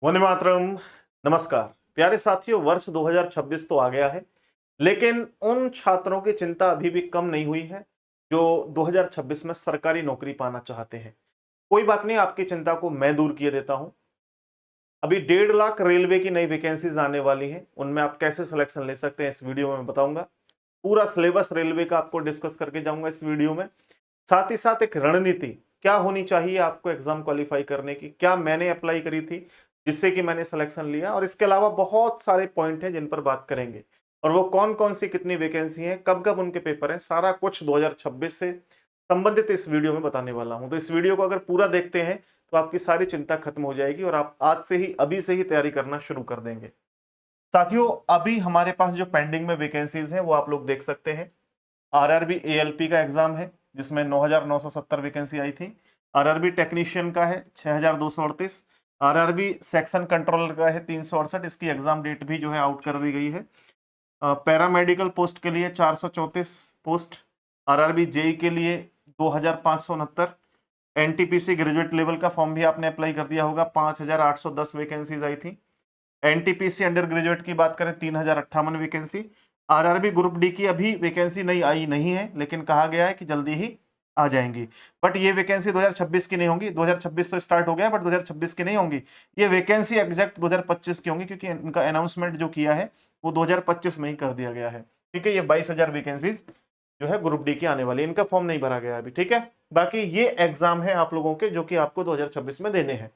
वंदे मातरम। नमस्कार प्यारे साथियों, वर्ष 2026 तो आ गया है, लेकिन उन छात्रों की चिंता अभी भी कम नहीं हुई है जो 2026 में सरकारी नौकरी पाना चाहते हैं। कोई बात नहीं, आपकी चिंता को मैं दूर किए देता हूं। अभी 1.5 लाख रेलवे की नई वैकेंसीज आने वाली हैं, उनमें आप कैसे सिलेक्शन ले सकते हैं इस वीडियो में मैं बताऊंगा। पूरा सिलेबस रेलवे का आपको डिस्कस करके जाऊंगा इस वीडियो में। साथ ही साथ एक रणनीति क्या होनी चाहिए आपको एग्जाम क्वालिफाई करने की, क्या मैंने अप्लाई करी थी जिससे कि मैंने सिलेक्शन लिया, और इसके अलावा बहुत सारे पॉइंट हैं जिन पर बात करेंगे। और वो कौन कौन सी कितनी वैकेंसी हैं, कब कब उनके पेपर हैं, सारा कुछ 2026 से संबंधित इस वीडियो में बताने वाला हूं। तो इस वीडियो को अगर पूरा देखते हैं तो आपकी सारी चिंता खत्म हो जाएगी और आप आज से ही अभी से ही तैयारी करना शुरू कर देंगे। साथियों, अभी हमारे पास जो पेंडिंग में वैकेंसीज हैं वो आप लोग देख सकते हैं। आरआरबी एएलपी का एग्जाम है जिसमें 9,970 वैकेंसी आई थी। आरआरबी टेक्नीशियन का है 6,238। आरआरबी सेक्शन कंट्रोलर का है 368। इसकी एग्जाम डेट भी जो है आउट कर दी गई है। पैरामेडिकल पोस्ट के लिए 434 पोस्ट। आरआरबी जेई के लिए 2,569। एनटीपीसी ग्रेजुएट लेवल का फॉर्म भी आपने अप्लाई कर दिया होगा, 5,810 वैकेंसीज आई थी। एनटीपीसी अंडर ग्रेजुएट की बात करें 3,058 वैकेंसी। आरआरबी ग्रुप डी की अभी वैकेंसी नई आई नहीं है, लेकिन कहा गया है कि जल्दी ही आ जाएंगी। बट ये वैकेंसी 2026 की नहीं होंगी। 2026 तो स्टार्ट हो गया, बट 2026 की नहीं होंगी। ये वैकेंसी एग्जैक्ट 2025 की होंगी, क्योंकि इनका अनाउंसमेंट जो किया है वो 2025 में ही कर दिया गया है। ठीक है, ये 22,000 वैकेंसीज जो है ग्रुप डी की आने वाली, इनका फॉर्म नहीं भरा गया अभी। ठीक है, बाकी ये एग्जाम है आप लोगों के जो कि आपको 2026 में देने हैं।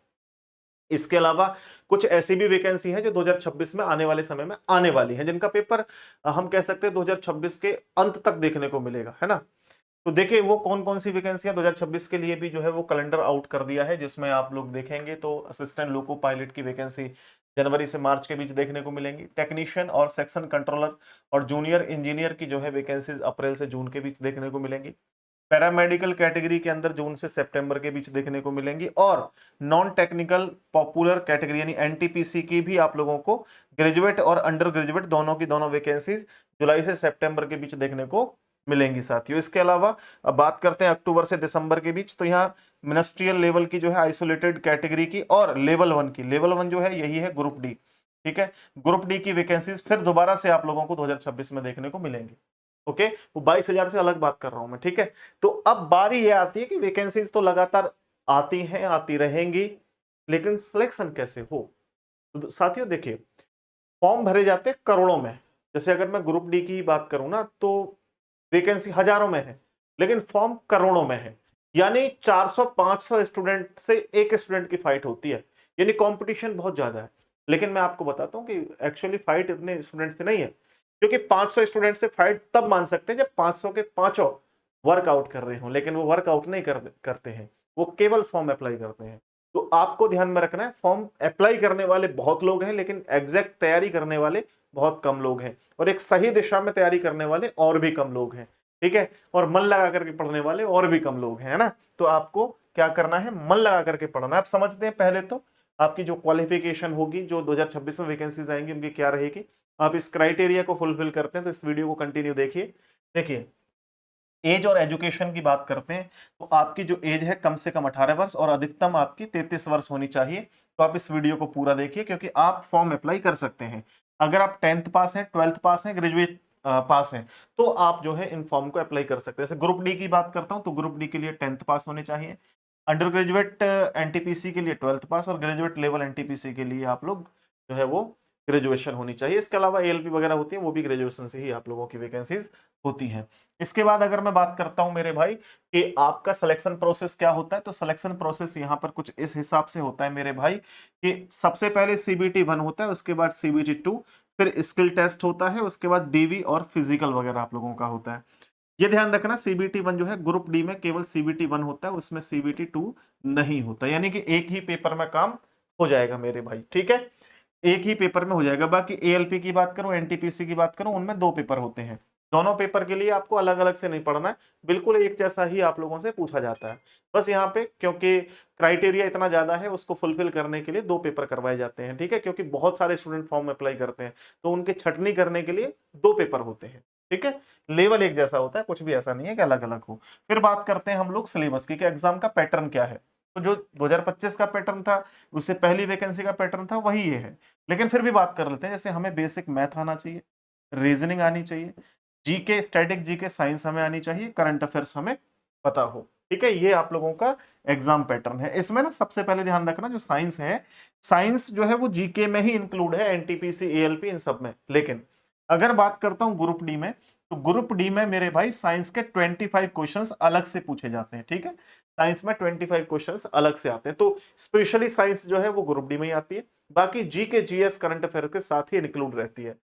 इसके अलावा कुछ ऐसी भी वैकेंसी है जो 2026 में आने वाले समय में आने वाली है, जिनका पेपर हम कह सकते हैं 2026 के अंत तक देखने को मिलेगा, है ना। तो देखिए वो कौन कौन सी वैकेंसियां 2026 के लिए भी जो है वो कैलेंडर आउट कर दिया है, जिसमें आप लोग देखेंगे तो असिस्टेंट लोको पायलट की वैकेंसी जनवरी से मार्च के बीच देखने को मिलेंगी। टेक्नीशियन और सेक्शन कंट्रोलर और जूनियर इंजीनियर की जो है वैकेंसीज अप्रैल से जून के बीच देखने को मिलेंगी। पैरामेडिकल कैटेगरी के अंदर जून से सितंबर के बीच देखने को मिलेंगी। और नॉन टेक्निकल पॉपुलर कैटेगरी यानी एनटीपीसी की भी आप लोगों को ग्रेजुएट और अंडर ग्रेजुएट दोनों की दोनों वैकेंसीज जुलाई से सितंबर के बीच देखने को मिलेंगी साथियों। इसके अलावा अब बात करते हैं अक्टूबर से दिसंबर के बीच, तो यहाँ मिनिस्ट्रियल लेवल की जो है आइसोलेटेड कैटेगरी की और लेवल 1 की, लेवल 1 जो है यही है ग्रुप डी। ठीक है, ग्रुप डी की वैकेंसीज फिर दोबारा से आप लोगों को 2026 में देखने को मिलेंगी। ओके, वो 22,000 से अलग बात कर रहा हूं मैं। ठीक है, तो अब बारी ये आती है कि वैकेंसीज तो लगातार आती हैं, आती रहेंगी, लेकिन सिलेक्शन कैसे हो। तो साथियों देखिए, फॉर्म भरे जाते हैं करोड़ों में। जैसे अगर मैं ग्रुप डी की ही बात करूं ना, तो वैकेंसी हजारों में है, लेकिन फॉर्म करोड़ों में है। यानी 400-500 स्टूडेंट से एक स्टूडेंट की फाइट होती है, यानी कंपटीशन बहुत ज्यादा है। लेकिन मैं आपको बताता हूं कि एक्चुअली फाइट इतने स्टूडेंट से नहीं है, क्योंकि 500 स्टूडेंट से फाइट तब मान सकते हैं जब 500 के पांचों वर्कआउट कर रहे हो, लेकिन वो वर्कआउट नहीं करते हैं, वो केवल फॉर्म अप्लाई करते हैं। तो आपको ध्यान में रखना है, फॉर्म अप्लाई करने वाले बहुत लोग हैं, लेकिन एग्जैक्ट तैयारी करने वाले बहुत कम लोग हैं, और एक सही दिशा में तैयारी करने वाले और भी कम लोग हैं। ठीक है, और मन लगा करके पढ़ने वाले और भी कम लोग हैं, है ना। तो आपको क्या करना है, मन लगा करके पढ़ना है। आप समझते हैं पहले तो आपकी जो क्वालिफिकेशन होगी, जो 2026 में वैकेंसीज आएंगी उनकी क्या रहेगी, आप इस क्राइटेरिया को फुलफिल करते हैं तो इस वीडियो को कंटिन्यू देखिए। देखिए, एज और एजुकेशन की बात करते हैं तो आपकी जो एज है कम से कम 18 वर्ष और अधिकतम आपकी 33 वर्ष होनी चाहिए। तो आप इस वीडियो को पूरा देखिए, क्योंकि आप फॉर्म अप्लाई कर सकते हैं। अगर आप 10th पास हैं, 12th पास हैं, ग्रेजुएट पास हैं, तो आप जो है इन फॉर्म को अप्लाई कर सकते हैं। जैसे ग्रुप डी की बात करता हूं तो ग्रुप डी के लिए 10th पास होने चाहिए। अंडर ग्रेजुएट एनटीपीसी के लिए 12th पास, और ग्रेजुएट लेवल एनटीपीसी के लिए आप लोग जो है वो ग्रेजुएशन होनी चाहिए। इसके अलावा एएलपी वगैरह होती है, वो भी ग्रेजुएशन से ही आप लोगों की वैकेंसीज होती हैं। इसके बाद अगर मैं बात करता हूं मेरे भाई कि आपका सिलेक्शन प्रोसेस क्या होता है, तो सिलेक्शन प्रोसेस यहां पर कुछ इस हिसाब से होता है मेरे भाई कि सबसे पहले सीबीटी 1 होता है, उसके बाद सीबीटी 2, फिर स्किल टेस्ट होता है, उसके बाद डीवी और फिजिकल वगैरह आप लोगों का होता है। ये ध्यान रखना, सीबीटी 1 जो है ग्रुप डी में केवल सीबीटी 1 होता है, उसमें सीबीटी 2 नहीं होता। यानी कि एक ही पेपर में काम हो जाएगा मेरे भाई। ठीक है, एक ही पेपर में हो जाएगा। बाकी एएलपी की बात करूं, एनटीपीसी की बात करूं, उनमें 2 पेपर होते हैं। दोनों पेपर के लिए आपको अलग अलग से नहीं पढ़ना है, बिल्कुल एक जैसा ही आप लोगों से पूछा जाता है। बस यहाँ पे क्योंकि क्राइटेरिया इतना ज्यादा है, उसको फुलफिल करने के लिए 2 पेपर करवाए जाते हैं। ठीक है, क्योंकि बहुत सारे स्टूडेंट फॉर्म अप्लाई करते हैं, तो उनके छटनी करने के लिए 2 पेपर होते हैं। ठीक है, लेवल एक जैसा होता है, कुछ भी ऐसा नहीं है कि अलग अलग हो। फिर बात करते हैं हम लोग सिलेबस की कि एग्जाम का पैटर्न क्या है। तो जो 2025 का पैटर्न था, उससे पहली वैकेंसी का पैटर्न था, वही ये है। लेकिन फिर भी बात कर लेते हैं, जैसे हमें बेसिक मैथ आना चाहिए, रीजनिंग आनी चाहिए, जीके, स्टैटिक जीके, साइंस हमें आनी चाहिए, करंट अफेयर्स हमें पता हो। ठीक है, ये आप लोगों का एग्जाम पैटर्न है। इसमें ना सबसे पहले ध्यान रखना, जो साइंस है, साइंस जो है वो जीके में ही इंक्लूड है, एनटीपीसी, एएलपी, इन सब में। लेकिन अगर बात करता हूं ग्रुप डी में, तो ग्रुप डी में मेरे भाई साइंस के 25 क्वेश्चंस अलग से पूछे जाते हैं। ठीक है, साइंस में 25 क्वेश्चंस अलग से आते हैं, तो स्पेशली साइंस जो है वो ग्रुप डी में ही आती है। बाकी जीके, जीएस, करंट अफेयर के साथ ही इंक्लूड रहती है।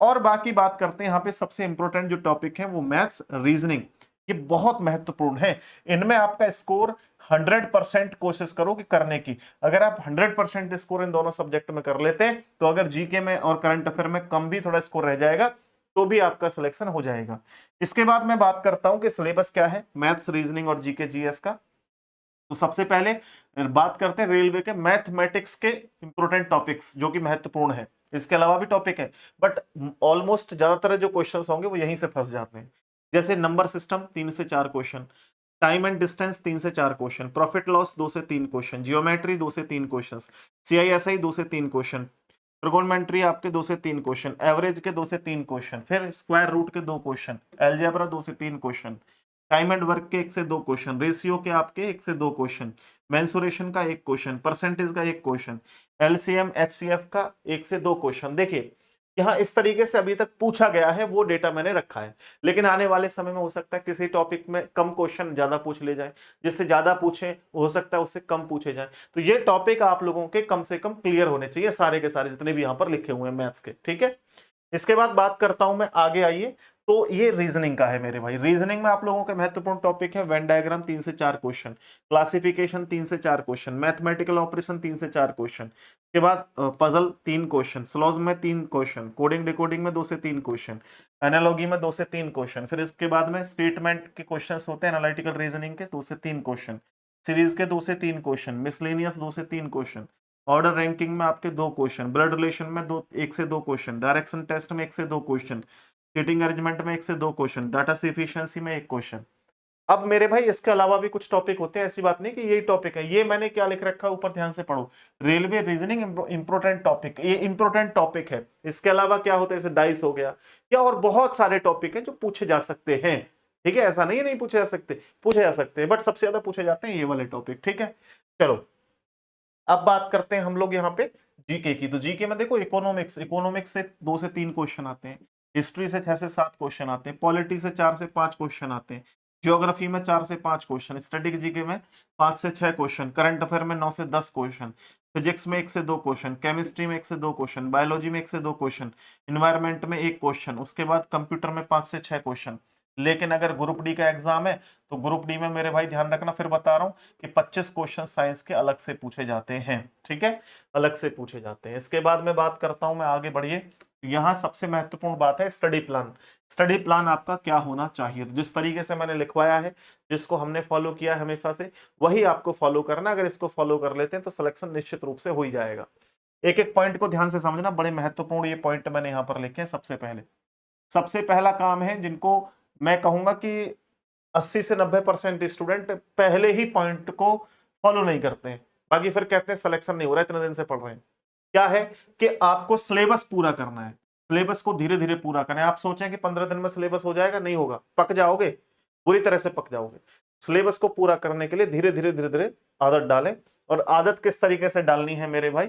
और बाकी बात करते हैं, यहाँ पे सबसे इंपॉर्टेंट जो टॉपिक है वो मैथ्स, रीजनिंग, ये बहुत महत्वपूर्ण है। इनमें आपका स्कोर 100% कोशिश करो कि करने की। अगर आप 100% स्कोर इन दोनों सब्जेक्ट में कर लेते हैं, तो अगर जीके में और करंट अफेयर में कम भी थोड़ा स्कोर रह जाएगा, तो भी आपका सिलेक्शन हो जाएगा। इसके बाद मैं बात करता हूं कि सिलेबस क्या है मैथ्स, रीजनिंग और जीके, जीएस का। तो सबसे पहले बात करते हैं रेलवे के मैथमेटिक्स के इंपॉर्टेंट टॉपिक्स, जो कि महत्वपूर्ण है। इसके अलावा भी टॉपिक है, बट ऑलमोस्ट ज्यादातर जो क्वेश्चंस होंगे वो यहीं से फंस जाते हैं। जैसे नंबर सिस्टम 3 से 4 क्वेश्चन, टाइम एंड डिस्टेंस 3 से 4 क्वेश्चन, प्रॉफिट लॉस 2 से 3 क्वेश्चन, जियोमेट्री 2 से 3 क्वेश्चन, सीआईएसआई 2 से 3 क्वेश्चन, ट्रिगोनोमेट्री आपके 2 से 3 क्वेश्चन, एवरेज के 2 से 3 क्वेश्चन, फिर स्क्वायर रूट के 2 क्वेश्चन, अलजेब्रा 2 से 3 क्वेश्चन, टाइम एंड वर्क के 1 से 2 क्वेश्चन, रेशियो के आपके 1 से 2 क्वेश्चन, मेंसुरेशन का 1 क्वेश्चन, परसेंटेज का 1 क्वेश्चन, एलसीएम एचसीएफ का 1 से 2 क्वेश्चन। देखिए यहाँ इस तरीके से अभी तक पूछा गया है, वो डेटा मैंने रखा है। लेकिन आने वाले समय में हो सकता है किसी टॉपिक में कम क्वेश्चन ज्यादा पूछ ले जाए, जिससे ज्यादा पूछे हो सकता है उससे कम पूछे जाए। तो ये टॉपिक आप लोगों के कम से कम क्लियर होने चाहिए, सारे के सारे जितने भी यहाँ पर लिखे हुए हैं मैथ्स के। ठीक है, इसके बाद बात करता हूं मैं, आगे आइए। तो ये रीजनिंग का है मेरे भाई। रीजनिंग में आप लोगों के महत्वपूर्ण टॉपिक है वेन डायग्राम 3 से 4 क्वेश्चन, क्लासिफिकेशन 3 से 4 क्वेश्चन, मैथमेटिकल ऑपरेशन 3 से 4 क्वेश्चन, के बाद पजल 3 क्वेश्चन, स्लॉज में 3 क्वेश्चन, कोडिंग डिकोडिंग में 2 से 3 क्वेश्चन, एनालॉगी में 2 से 3 क्वेश्चन, फिर इसके बाद में स्टेटमेंट के क्वेश्चन होते हैं एनालिटिकल रीजनिंग के 2 से 3 क्वेश्चन, सीरीज के 2 से 3 क्वेश्चन, मिसलेनियस 2 से 3 क्वेश्चन, ऑर्डर रैंकिंग में आपके 2 क्वेश्चन, ब्लड रिलेशन में 1 से 2 क्वेश्चन, डायरेक्शन टेस्ट में 1 से 2 क्वेश्चन, सीटिंग अरेंजमेंट में 1 से 2 क्वेश्चन, डाटा एफिशिएंसी में 1 क्वेश्चन। अब मेरे भाई इसके अलावा भी कुछ टॉपिक होते हैं, ऐसी बात नहीं कि यही टॉपिक है। ये मैंने क्या लिख रखा है ऊपर, ध्यान से पढ़ो, रेलवे रीजनिंग इंपोर्टेंट टॉपिक, ये इंपोर्टेंट टॉपिक है। इसके अलावा क्या होता है, जैसे डाइस हो गया, या और बहुत सारे टॉपिक हैं जो पूछे जा सकते हैं। ठीक है, ऐसा नहीं है नहीं पूछे जा सकते, पूछे जा सकते हैं, बट सबसे ज्यादा पूछे जाते हैं ये वाले टॉपिक। ठीक है, चलो अब बात करते हैं हम लोग यहाँ पे जीके की। तो जीके में देखो, इकोनॉमिक्स, इकोनॉमिक्स से 2 से 3 क्वेश्चन आते हैं, हिस्ट्री से 6 से 7 क्वेश्चन आते हैं, पॉलिटी से 4 से 5 क्वेश्चन आते हैं, ज्योग्राफी में 4 से 5 क्वेश्चन, स्टैटिक जीके में 5 से 6 क्वेश्चन, करंट अफेयर में 9 से 10 क्वेश्चन, फिजिक्स में 1 से 2 क्वेश्चन, केमिस्ट्री में 1 से 2 क्वेश्चन, बायोलॉजी में 1 से 2 क्वेश्चन, इन्वायरमेंट में 1 क्वेश्चन, उसके बाद कंप्यूटर में 5 से 6 क्वेश्चन। लेकिन अगर ग्रुप डी का एग्जाम है, तो ग्रुप डी में मेरे भाई ध्यान रखना, फिर बता रहा हूं कि 25 क्वेश्चन साइंस के अलग से पूछे जाते हैं। ठीक है, अलग से पूछे जाते हैं। इसके बाद में बात करता हूं मैं, आगे बढ़िए। यहां सबसे महत्वपूर्ण बात है स्टडी प्लान। स्टडी प्लान आपका क्या होना चाहिए, तो जिस तरीके से मैंने लिखवाया है, जिसको हमने फॉलो किया है हमेशा से, वही आपको फॉलो करना। अगर इसको फॉलो कर लेते हैं तो सिलेक्शन निश्चित रूप से हो ही जाएगा। एक एक पॉइंट को ध्यान से समझना, बड़े महत्वपूर्ण ये पॉइंट मैंने यहाँ पर लिखे हैं। सबसे पहला काम है, जिनको मैं कहूंगा कि 80 से 90% स्टूडेंट पहले ही पॉइंट को फॉलो नहीं करते हैं, बाकी फिर कहते हैं सिलेक्शन नहीं हो रहा है, इतने दिन से पढ़ रहे हैं। क्या है कि आपको सिलेबस पूरा करना है, सिलेबस को धीरे धीरे पूरा करें। आप सोचें कि 15 दिन में सिलेबस हो जाएगा, नहीं होगा, पक जाओगे, बुरी तरह से पक जाओगे। सिलेबस को पूरा करने के लिए धीरे धीरे आदत डालें। और आदत किस तरीके से डालनी है मेरे भाई,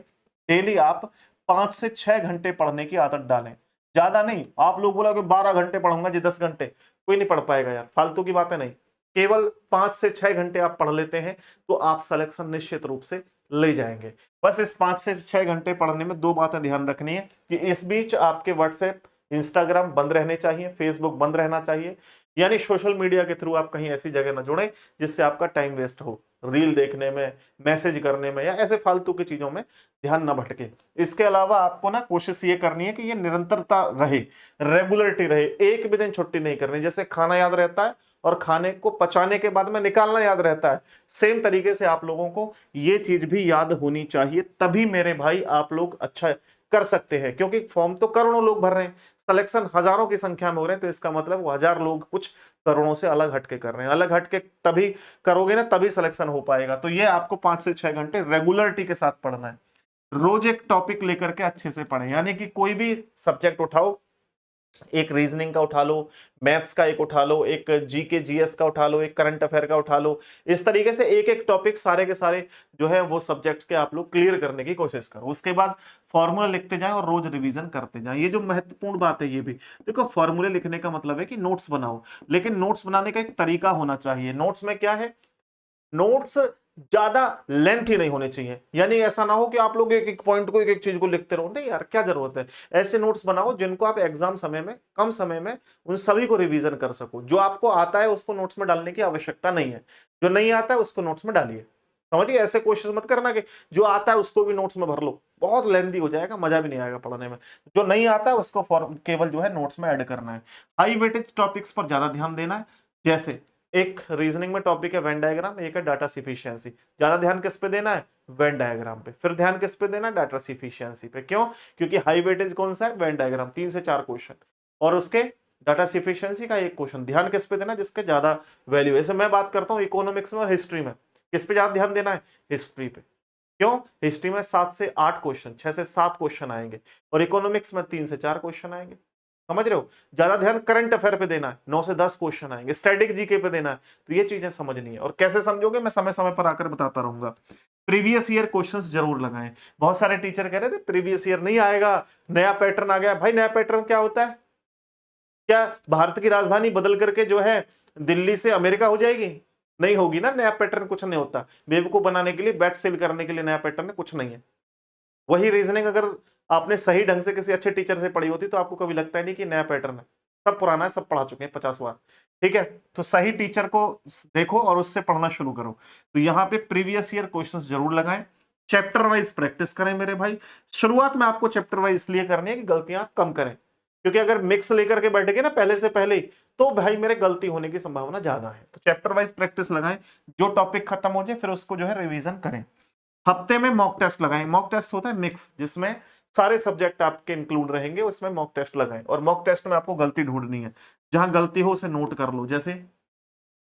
डेली आप 5 से 6 घंटे पढ़ने की आदत डालें, ज्यादा नहीं। आप लोग बोला कि 12 घंटे पढ़ूंगा जी, 10 घंटे, कोई नहीं पढ़ पाएगा यार, फालतू की बातें नहीं। केवल 5 से 6 घंटे आप पढ़ लेते हैं तो आप सिलेक्शन निश्चित रूप से ले जाएंगे। बस इस 5 से 6 घंटे पढ़ने में 2 बातें ध्यान रखनी है कि इस बीच आपके व्हाट्सएप, इंस्टाग्राम बंद रहने चाहिए, फेसबुक बंद रहना चाहिए, यानी सोशल मीडिया के थ्रू आप कहीं ऐसी जगह ना जुड़े जिससे आपका टाइम वेस्ट हो, रील देखने में, मैसेज करने में, या ऐसे फालतू की चीजों में ध्यान न भटके। इसके अलावा आपको ना कोशिश ये करनी है कि ये निरंतरता रहे, रेगुलरिटी रहे, एक भी दिन छुट्टी नहीं करनी। जैसे खाना याद रहता है और खाने को पचाने के बाद में निकालना याद रहता है, सेम तरीके से आप लोगों को ये चीज भी याद होनी चाहिए, तभी मेरे भाई आप लोग अच्छा कर सकते हैं। क्योंकि फॉर्म तो करोड़ों लोग भर रहे हैं, सिलेक्शन हजारों की संख्या में हो रहे हैं, तो इसका मतलब वो हजार लोग कुछ करोड़ों से अलग हटके कर रहे हैं। अलग हटके तभी करोगे ना, तभी सिलेक्शन हो पाएगा। तो ये आपको 5 से 6 घंटे रेगुलरिटी के साथ पढ़ना है। रोज एक टॉपिक लेकर के अच्छे से पढ़ें, यानी कि कोई भी सब्जेक्ट उठाओ, एक रीजनिंग का उठा लो, मैथ्स का एक उठा लो, एक जीके जीएस का उठा लो, एक करंट अफेयर का उठा लो। इस तरीके से एक एक टॉपिक सारे के सारे जो है वो सब्जेक्ट्स के आप लोग क्लियर करने की कोशिश करो। उसके बाद फॉर्मूला लिखते जाएं और रोज रिवीजन करते जाएं। ये जो महत्वपूर्ण बात है, ये भी देखो, फॉर्मूले लिखने का मतलब है कि नोट्स बनाओ, लेकिन नोट्स बनाने का एक तरीका होना चाहिए। नोट्स में क्या है, नोट्स ज्यादा लेंथ ही नहीं होने चाहिए, यानी ऐसा ना हो कि आप लोग एक एक पॉइंट को, एक एक चीज को लिखते रहो। नहीं यार, क्या जरूरत है। ऐसे नोट्स बनाओ जिनको आप एग्जाम समय में, कम समय में उन सभी को रिवीजन कर सको। जो आपको आता है उसको नोट्स में डालने की आवश्यकता नहीं है, जो नहीं आता है उसको नोट्स में डालिए। समझिए, ऐसे कोशिश मत करना कि जो आता है उसको भी नोट्स में भर लो, बहुत लेंथी हो जाएगा, मजा भी नहीं आएगा पढ़ने में। जो नहीं आता है उसको केवल जो है नोट्स में ऐड करना है। हाई वेटेज टॉपिक्स पर ज्यादा ध्यान देना है। जैसे एक रीजनिंग में टॉपिक है वेन डायग्राम, एक है डाटा सफिशिएंसी। ज्यादा ध्यान किस पे देना है, वेन डायग्राम पे। फिर ध्यान किस पे देना है, डाटा सफिशिएंसी पे। क्यों, क्योंकि हाई वेटेज कौन सा है, वेन डायग्राम, 3 से 4 क्वेश्चन, और उसके डाटा सफिशिएंसी का एक क्वेश्चन। ध्यान किस पे देना है, जिसके ज्यादा वैल्यू। ऐसे मैं बात करता हूं इकोनॉमिक्स में और हिस्ट्री में, किस पे ज्यादा ध्यान देना है, हिस्ट्री पे। क्यों, हिस्ट्री में 7 से 8 क्वेश्चन, 6 से 7 क्वेश्चन आएंगे, और इकोनॉमिक्स में 3 से 4 क्वेश्चन आएंगे। समझ रहे हो। ज्यादा ध्यान करंट अफेयर पे देना है, 9 से 10 क्वेश्चन आएंगे। स्टैटिक जीके पे देना है। तो ये चीजें समझनी है, और कैसे समझोगे मैं समय समय पर आकर बताता रहूंगा। प्रीवियस ईयर क्वेश्चंस जरूर लगाएं। बहुत सारे टीचर कह रहे थे प्रीवियस ईयर नहीं आएगा, नया पैटर्न आ गया। भाई नया पैटर्न क्या होता है, क्या भारत की राजधानी बदल करके जो है दिल्ली से अमेरिका हो जाएगी, नहीं होगी ना। नया पैटर्न कुछ नहीं होता, बेवकूफ बनाने के लिए, बैच सेल करने के लिए नया पैटर्न कुछ नहीं है। वही रीजनिंग अगर आपने सही ढंग से किसी अच्छे टीचर से पढ़ी होती तो आपको कभी लगता ही नहीं कि नया पैटर्न है। सब पुराना है, सब पढ़ा चुके हैं 50 बार। ठीक है, तो सही टीचर को देखो और उससे पढ़ना शुरू करो। तो यहाँ पे प्रीवियस ईयर क्वेश्चंस जरूर लगाएं। चैप्टर वाइज प्रैक्टिस करें मेरे भाई। शुरुआत में आपको चैप्टर वाइज इसलिए करनी है कि गलतियां आप कम करें, क्योंकि अगर मिक्स लेकर के बैठेंगे ना पहले से पहले ही, तो भाई मेरे गलती होने की संभावना ज्यादा है। तो चैप्टर वाइज प्रैक्टिस लगाएं, जो टॉपिक खत्म हो जाए फिर उसको जो है रिवीजन करें। हफ्ते में मॉक टेस्ट लगाएं। मॉक टेस्ट होता है मिक्स, जिसमें सारे सब्जेक्ट आपके इंक्लूड रहेंगे, उसमें मॉक टेस्ट लगाएं। और मॉक टेस्ट में आपको गलती ढूंढनी है, जहां गलती हो उसे नोट कर लो। जैसे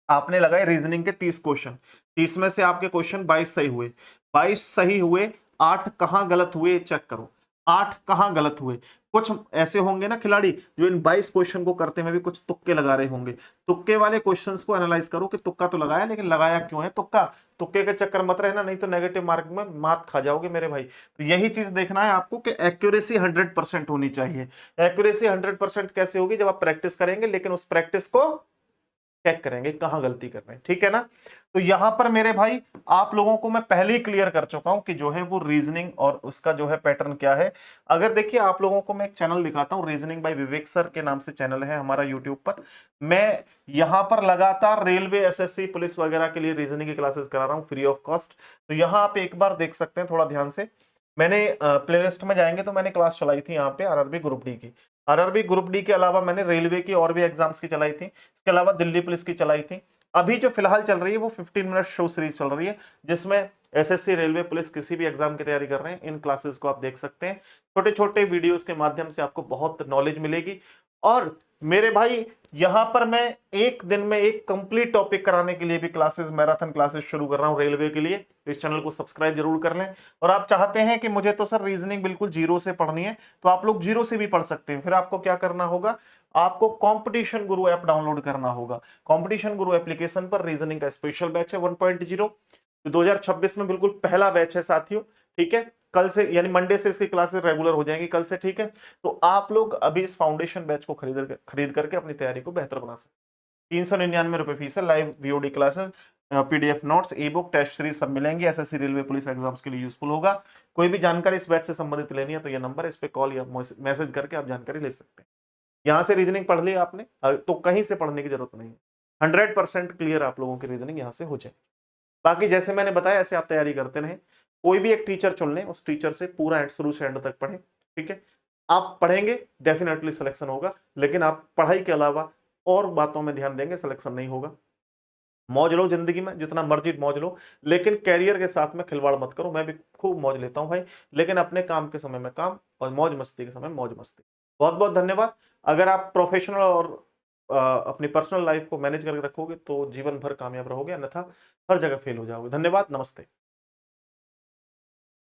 आपने लगाए रीजनिंग के 30 क्वेश्चन, 30 में से आपके क्वेश्चन 22 सही हुए, 22 सही हुए, 8 कहां गलत हुए चेक करो, 8 कहां गलत हुए। कुछ ऐसे होंगे ना खिलाड़ी जो इन 22 क्वेश्चन को करते में भी कुछ तुक्के लगा रहे होंगे। तुक्के वाले क्वेश्चंस को एनालाइज करो कि तुक्का तो लगाया, लेकिन लगाया क्यों है तुक्का। तुक्के के चक्कर मत रहना, नहीं तो नेगेटिव मार्क में मात खा जाओगे मेरे भाई। तो यही चीज देखना है आपको कि एक्यूरेसी 100% होनी चाहिए। एक्यूरेसी 100% कैसे होगी, जब आप प्रैक्टिस करेंगे, लेकिन उस प्रैक्टिस को चेक करेंगे कहां गलती कर रहे हैं। ठीक है ना। तो यहां पर मेरे भाई आप लोगों को मैं पहले ही क्लियर कर चुका हूं कि जो है वो रीजनिंग और उसका जो है पैटर्न क्या है। अगर देखिए आप लोगों को मैं एक चैनल दिखाता हूं, रीजनिंग बाय विवेक सर के नाम से चैनल है हमारा यूट्यूब पर। मैं यहां पर लगातार रेलवे, एसएससी, पुलिस वगैरह के लिए रीजनिंग की क्लासेस करा रहा हूं फ्री ऑफ कॉस्ट। तो यहां आप एक बार देख सकते हैं थोड़ा ध्यान से। मैंने प्लेलिस्ट में जाएंगे तो मैंने क्लास चलाई थी यहाँ पे आरआरबी ग्रुप डी की। आरआरबी ग्रुप डी के अलावा मैंने रेलवे की और भी एग्जाम्स की चलाई थी, इसके अलावा दिल्ली पुलिस की चलाई थी। अभी जो फिलहाल चल रही है वो 15 मिनट शो सीरीज चल रही है, जिसमें एसएससी, रेलवे, पुलिस किसी भी एग्जाम की तैयारी कर रहे हैं, इन क्लासेस को आप देख सकते हैं। छोटे छोटे वीडियोस के माध्यम से आपको बहुत नॉलेज मिलेगी। और मेरे भाई यहां पर मैं एक दिन में एक कंप्लीट टॉपिक कराने के लिए भी क्लासेस, मैराथन क्लासेस शुरू कर रहा हूं रेलवे के लिए। इस चैनल को सब्सक्राइब जरूर कर लें। और आप चाहते हैं कि मुझे तो सर रीजनिंग बिल्कुल जीरो से पढ़नी है, तो आप लोग जीरो से भी पढ़ सकते हैं। फिर आपको क्या करना होगा, आपको कंपटीशन गुरु ऐप डाउनलोड करना होगा। कंपटीशन गुरु एप्लीकेशन पर रीजनिंग का स्पेशल बैच है 1.0, 2026 में बिल्कुल पहला बैच है साथियों। ठीक है, कल से यानी मंडे से इसकी क्लासेस रेगुलर हो जाएंगी, कल से। ठीक है, तो आप लोग अभी इस फाउंडेशन बैच को खरीद करके अपनी तैयारी को बेहतर बना सकते हैं। 399 रुपए फीस है। Live VOD classes, PDF notes, e book, test series सब मिलेंगे। एसएससी, रेलवे, पुलिस एग्जाम्स के लिए यूजफुल होगा। कोई भी जानकारी इस बैच से संबंधित लेनी है तो ये नंबर है, इस पे कॉल या मैसेज करके आप जानकारी ले सकते हैं। यहाँ से रीजनिंग पढ़ ली आपने, तो कहीं से पढ़ने की जरूरत नहीं है। 100% क्लियर आप लोगों की रीजनिंग यहाँ से हो जाए। बाकी जैसे मैंने बताया ऐसे आप तैयारी करते रहें। कोई भी एक टीचर चुन लें, उस टीचर से पूरा एंड शुरू से एंड तक पढ़ें। ठीक है, आप पढ़ेंगे डेफिनेटली सिलेक्शन होगा, लेकिन आप पढ़ाई के अलावा और बातों में ध्यान देंगे, सिलेक्शन नहीं होगा। मौज लो जिंदगी में, जितना मर्जी मौज लो, लेकिन कैरियर के साथ में खिलवाड़ मत करो। मैं भी खूब मौज लेता हूं भाई, लेकिन अपने काम के समय में काम और मौज मस्ती के समय मौज मस्ती। बहुत बहुत धन्यवाद। अगर आप प्रोफेशनल और अपनी पर्सनल लाइफ को मैनेज करके रखोगे तो जीवन भर कामयाब रहोगे, अन्यथा हर जगह फेल हो जाओगे। धन्यवाद, नमस्ते।